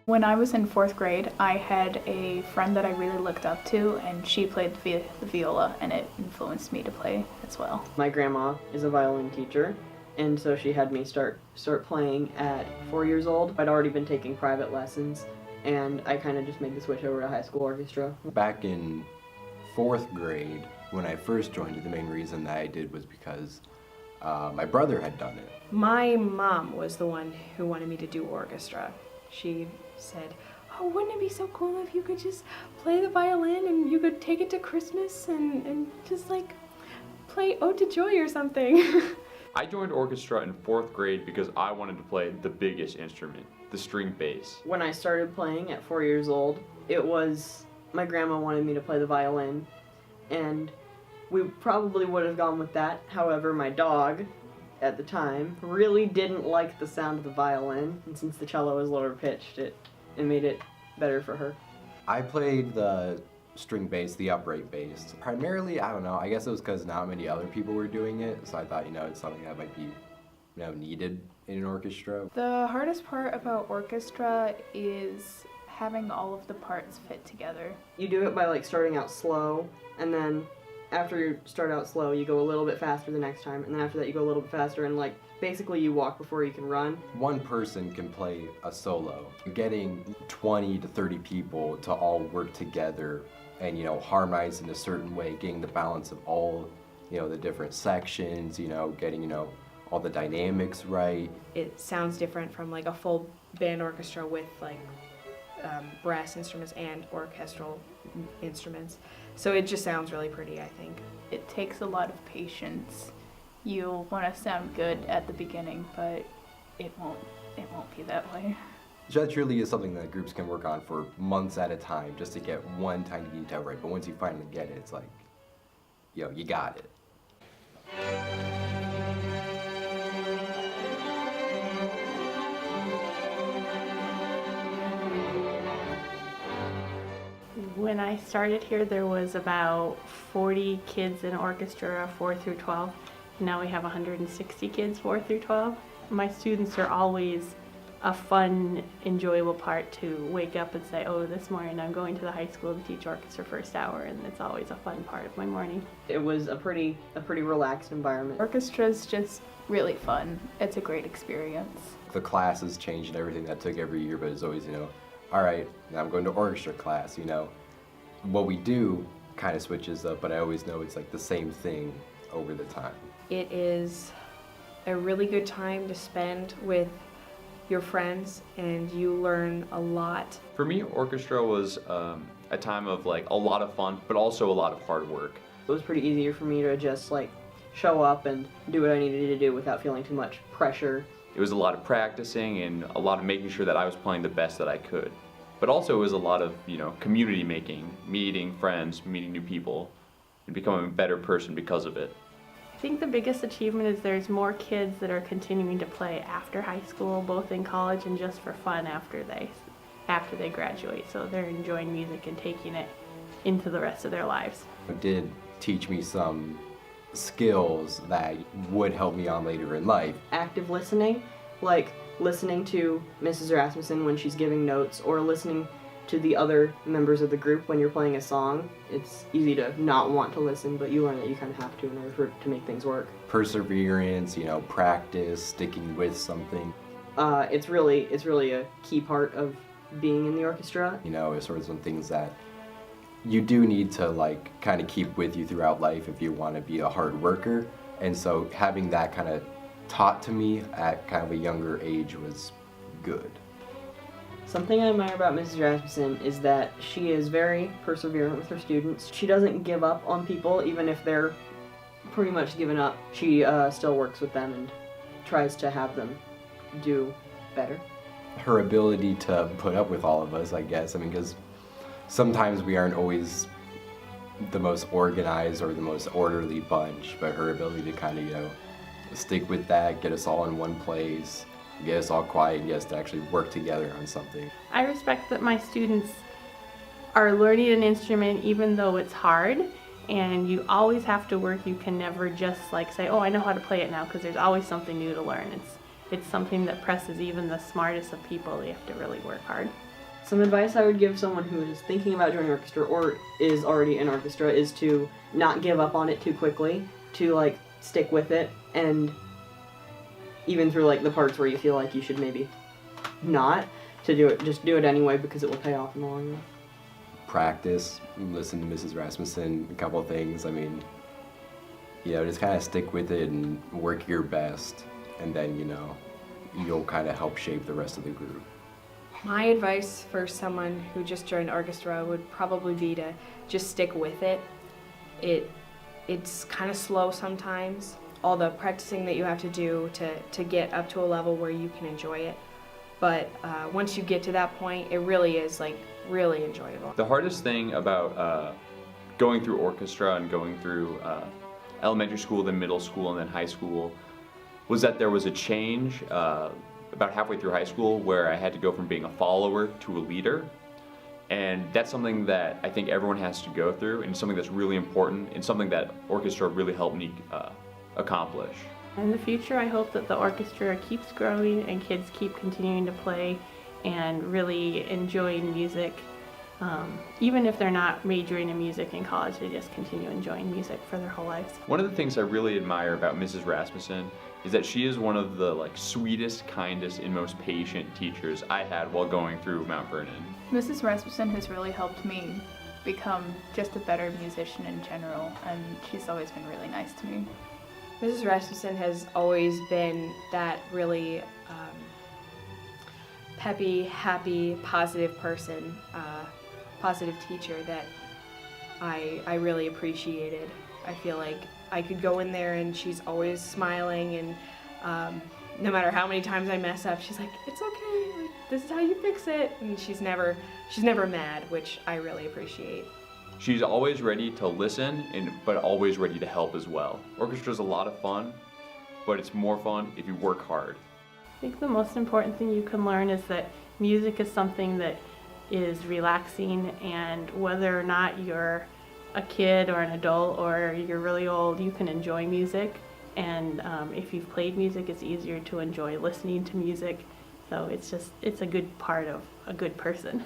When I was in 4th grade, I had a friend that I really looked up to, and she played the viola, and it influenced me to play as well. My grandma is a violin teacher, and so she had me start playing at 4 years old. I'd already been taking private lessons, and I kind of just made the switch over to high school orchestra. Back in 4th grade, when I first joined it, the main reason that I did was because my brother had done it. My mom was the one who wanted me to do orchestra. She said, "Oh, wouldn't it be so cool if you could just play the violin and you could take it to Christmas and just like play Ode to Joy or something." I joined orchestra in 4th grade because I wanted to play the biggest instrument, the string bass. When I started playing at 4 years old, it was my grandma wanted me to play the violin, and we probably would have gone with that. However, my dog at the time really didn't like the sound of the violin, and since the cello is lower pitched, it made it better for her. I played the string bass, the upright bass. Primarily, I don't know, I guess it was because not many other people were doing it, so I thought, it's something that might be, needed in an orchestra. The hardest part about orchestra is having all of the parts fit together. You do it by starting out slow, and then after you start out slow, you go a little bit faster the next time, and then after that you go a little bit faster, and basically you walk before you can run. One person can play a solo. Getting 20 to 30 people to all work together and, harmonize in a certain way, getting the balance of all, the different sections, getting, all the dynamics right. It sounds different from a full band orchestra with brass instruments and orchestral instruments. So it just sounds really pretty, I think. It takes a lot of patience. You'll want to sound good at the beginning, but it won't be that way. That truly is something that groups can work on for months at a time just to get one tiny detail right. But once you finally get it, it's you got it. When I started here, there was about 40 kids in orchestra 4 through 12. Now we have 160 kids 4 through 12. My students are always a fun, enjoyable part to wake up and say, "Oh, this morning I'm going to the high school to teach orchestra first hour," and it's always a fun part of my morning. It was a pretty relaxed environment. Orchestra is just really fun. It's a great experience. The classes changed and everything that took every year, but it's always, all right, now I'm going to orchestra class, What we do kind of switches up, but I always know it's the same thing over the time. It is a really good time to spend with your friends, and you learn a lot. For me, orchestra was a time of a lot of fun, but also a lot of hard work. It was pretty easier for me to just show up and do what I needed to do without feeling too much pressure. It was a lot of practicing and a lot of making sure that I was playing the best that I could. But also it was a lot of, community making, meeting friends, meeting new people, and becoming a better person because of it. I think the biggest achievement is there's more kids that are continuing to play after high school, both in college and just for fun after they graduate. So they're enjoying music and taking it into the rest of their lives. It did teach me some skills that would help me on later in life. Active listening, listening to Mrs. Rasmussen when she's giving notes, or listening to the other members of the group when you're playing a song. It's easy to not want to listen, but you learn that you kind of have to in order to make things work. Perseverance, practice, sticking with something. It's really a key part of being in the orchestra. It's sort of some things that you do need to kind of keep with you throughout life if you want to be a hard worker. And so having that kind of taught to me at kind of a younger age was good. Something I admire about Mrs. Rasmussen is that she is very perseverant with her students. She doesn't give up on people, even if they're pretty much given up. She still works with them and tries to have them do better. Her ability to put up with all of us, I guess. Because sometimes we aren't always the most organized or the most orderly bunch, but her ability to kind of, stick with that, get us all in one place, get us all quiet, and get us to actually work together on something. I respect that my students are learning an instrument even though it's hard, and you always have to work. You can never just say, "Oh, I know how to play it now," because there's always something new to learn. It's something that presses even the smartest of people. They have to really work hard. Some advice I would give someone who is thinking about joining orchestra or is already in orchestra is to not give up on it too quickly, to like stick with it, and even through like the parts where you feel like you should maybe not, to do it, just do it anyway because it will pay off in the long run. Practice, listen to Mrs. Rasmussen, a couple of things. I mean, just kind of stick with it and work your best, and then, you'll kind of help shape the rest of the group. My advice for someone who just joined orchestra would probably be to just stick with it. It's kind of slow sometimes, all the practicing that you have to do to get up to a level where you can enjoy it. But once you get to that point, it really is like really enjoyable. The hardest thing about going through orchestra and going through elementary school, then middle school, and then high school was that there was a change about halfway through high school where I had to go from being a follower to a leader. And that's something that I think everyone has to go through, and something that's really important, and something that orchestra really helped me accomplish. In the future, I hope that the orchestra keeps growing and kids keep continuing to play and really enjoying music. Even if they're not majoring in music in college, they just continue enjoying music for their whole lives. One of the things I really admire about Mrs. Rasmussen is that she is one of the sweetest, kindest, and most patient teachers I had while going through Mount Vernon. Mrs. Rasmussen has really helped me become just a better musician in general, and she's always been really nice to me. Mrs. Rasmussen has always been that really peppy, happy, positive person, positive teacher that I really appreciated. I feel like I could go in there and she's always smiling, and no matter how many times I mess up, she's like, "It's okay, like, this is how you fix it," and she's never mad, which I really appreciate. She's always ready to listen, but always ready to help as well. Orchestra's a lot of fun, but it's more fun if you work hard. I think the most important thing you can learn is that music is something that is relaxing, and whether or not you're a kid or an adult or you're really old, you can enjoy music. And if you've played music, it's easier to enjoy listening to music. So it's a good part of a good person.